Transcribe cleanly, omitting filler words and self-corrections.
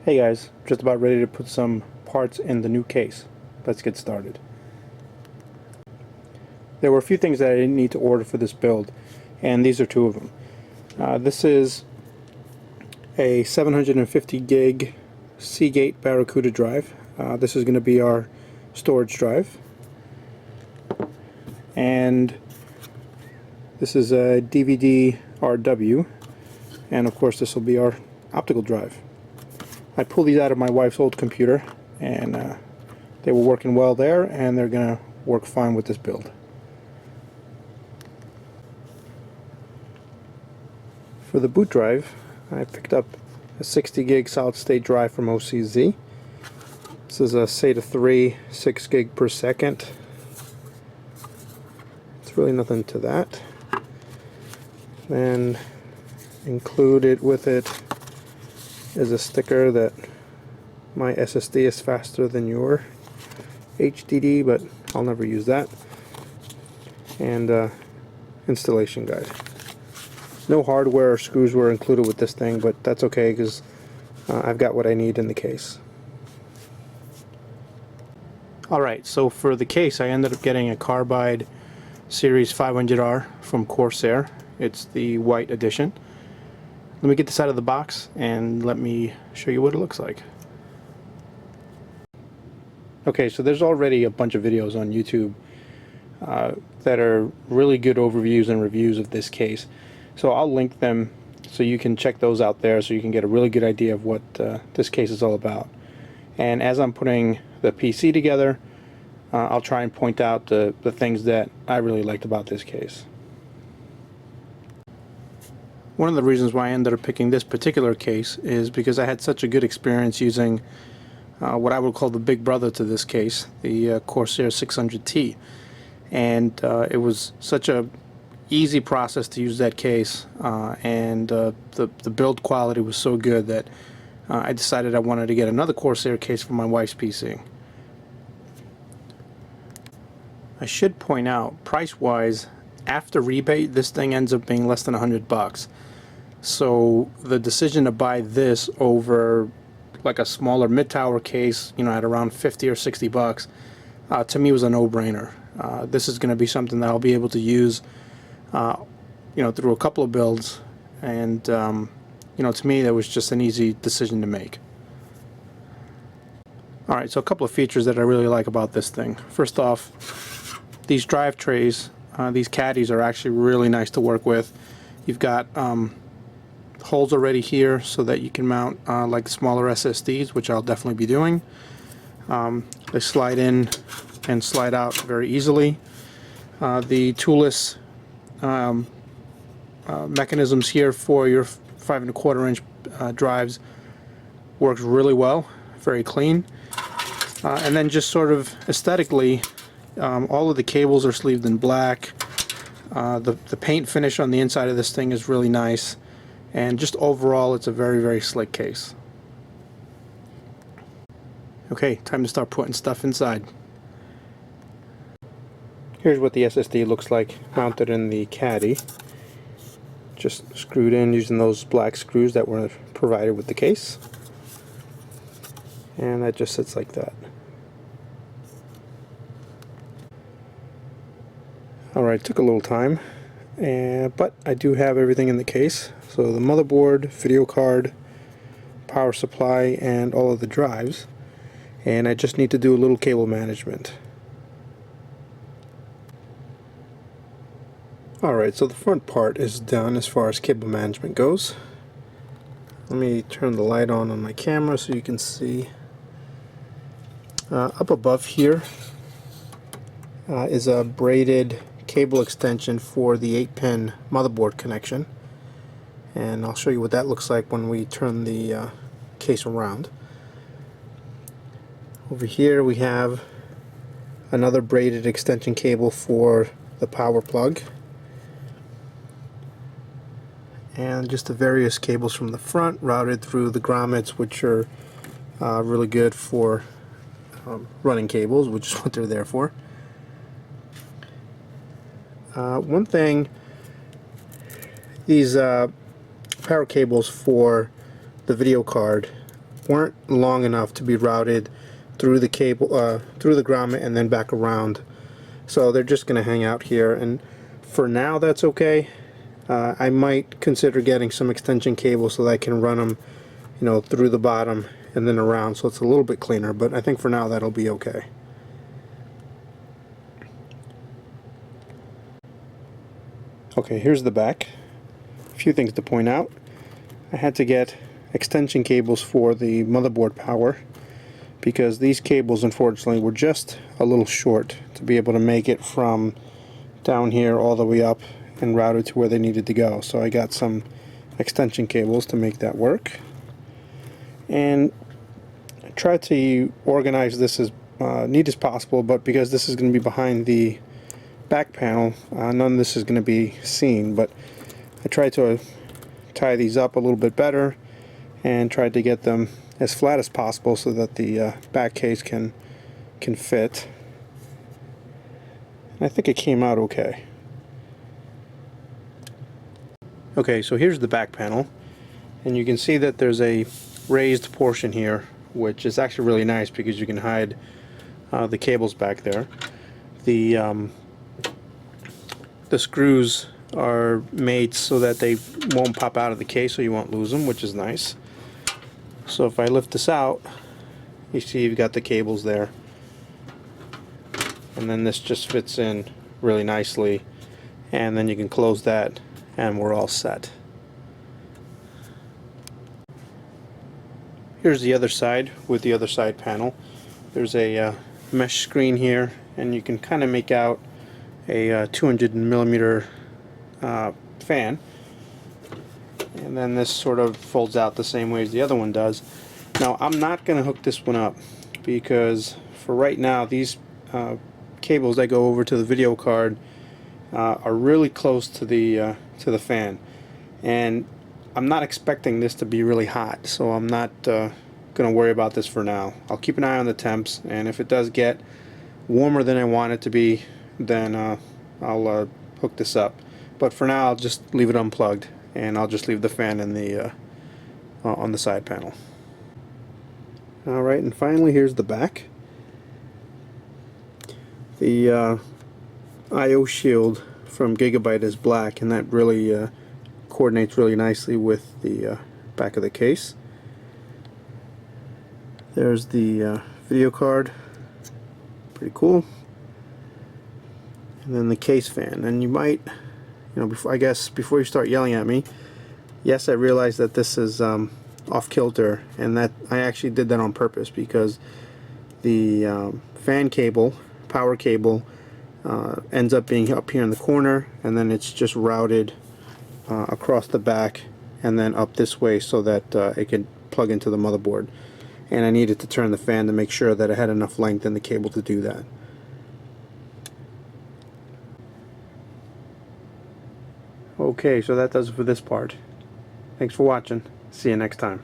Hey guys, just about ready to put some parts in the new case. Let's get started. There were a few things that I didn't need to order for this build, and these are two of them. This is a 750 gig Seagate Barracuda drive. This is going to be our storage drive. And this is a DVD RW, and of course this will be our optical drive. I pulled these out of my wife's old computer, and they were working well there, and they're going to work fine with this build. For the boot drive, I picked up a 60 gig solid state drive from OCZ. This is a SATA 3 6 gig per second. It's really nothing to that. Then included with it is a sticker that my SSD is faster than your HDD, but I'll never use that. And installation guide. No hardware or screws were included with this thing, but that's okay because I've got what I need in the case. Alright, so for the case I ended up getting a Carbide Series 500R from Corsair. It's the white edition. Let me get this out of the box and let me show you what it looks like. Okay, so there's already a bunch of videos on YouTube that are really good overviews and reviews of this case. So I'll link them so you can check those out there so you can get a really good idea of what this case is all about. And as I'm putting the PC together, I'll try and point out the things that I really liked about this case. One of the reasons why I ended up picking this particular case is because I had such a good experience using what I would call the big brother to this case, the Corsair 600T. And it was such a easy process to use that case, and the build quality was so good that I decided I wanted to get another Corsair case for my wife's PC. I should point out, price-wise, after rebate, this thing ends up being less than $100. So the decision to buy this over like a smaller mid-tower case, you know, at around 50 or 60 bucks, to me was a no-brainer. This is going to be something that I'll be able to use you know, through a couple of builds, and you know, to me that was just an easy decision to make. Alright, so a couple of features that I really like about this thing. First off, these drive trays, these caddies are actually really nice to work with. You've got holes already here so that you can mount like smaller SSDs, which I'll definitely be doing. They slide in and slide out very easily. The toolless mechanisms here for your 5 1/4 inch drives works really well, very clean. And then just sort of aesthetically, all of the cables are sleeved in black. The paint finish on the inside of this thing is really nice, and just overall it's a very slick case. Okay, time to start putting stuff inside. Here's what the SSD looks like mounted in the caddy. Just screwed in using those black screws that were provided with the case. And that just sits like that. Alright, took a little time, but I do have everything in the case. So the motherboard, video card, power supply, and all of the drives. And I just need to do a little cable management. Alright, so the front part is done as far as cable management goes. Let me turn the light on my camera so you can see. Up above here is a braided cable extension for the 8-pin motherboard connection. And I'll show you what that looks like when we turn the case around. Over here we have another braided extension cable for the power plug. And just the various cables from the front routed through the grommets, which are really good for running cables, which is what they're there for. One thing these power cables for the video card weren't long enough to be routed through the cable, through the grommet and then back around. So they're just going to hang out here, and for now that's okay. I might consider getting some extension cables so that I can run them, you know, through the bottom and then around, so it's a little bit cleaner, but I think for now that'll be okay. Okay, here's the back. A few things to point out. I had to get extension cables for the motherboard power because these cables unfortunately were just a little short to be able to make it from down here all the way up and route it to where they needed to go. So I got some extension cables to make that work, and I tried to organize this as neat as possible, but because this is going to be behind the back panel, none of this is going to be seen, but I tried to tie these up a little bit better and tried to get them as flat as possible so that the back case can fit. And I think it came out okay. Okay, so here's the back panel, and you can see that there's a raised portion here, which is actually really nice because you can hide the cables back there. The screws are made so that they won't pop out of the case, so you won't lose them, which is nice. So if I lift this out, you see you've got the cables there, and then this just fits in really nicely, and then you can close that and we're all set. Here's the other side with the other side panel. There's a mesh screen here, and you can kind of make out a 200mm fan, and then this sort of folds out the same way as the other one does. Now I'm not going to hook this one up because for right now these cables that go over to the video card are really close to the fan, and I'm not expecting this to be really hot, so I'm not going to worry about this for now. I'll keep an eye on the temps, and if it does get warmer than I want it to be, then I'll hook this up. But for now I'll just leave it unplugged, and I'll just leave the fan in the on the side panel. Alright, and finally here's the back. The I/O shield from Gigabyte is black, and that really coordinates really nicely with the back of the case. There's the video card, pretty cool. And then the case fan. And you might, you know, I guess before you start yelling at me, yes, I realize that this is off kilter, and that I actually did that on purpose because the fan cable, power cable, ends up being up here in the corner, and then it's just routed across the back and then up this way so that it can plug into the motherboard. And I needed to turn the fan to make sure that it had enough length in the cable to do that. Okay, so that does it for this part. Thanks for watching. See you next time.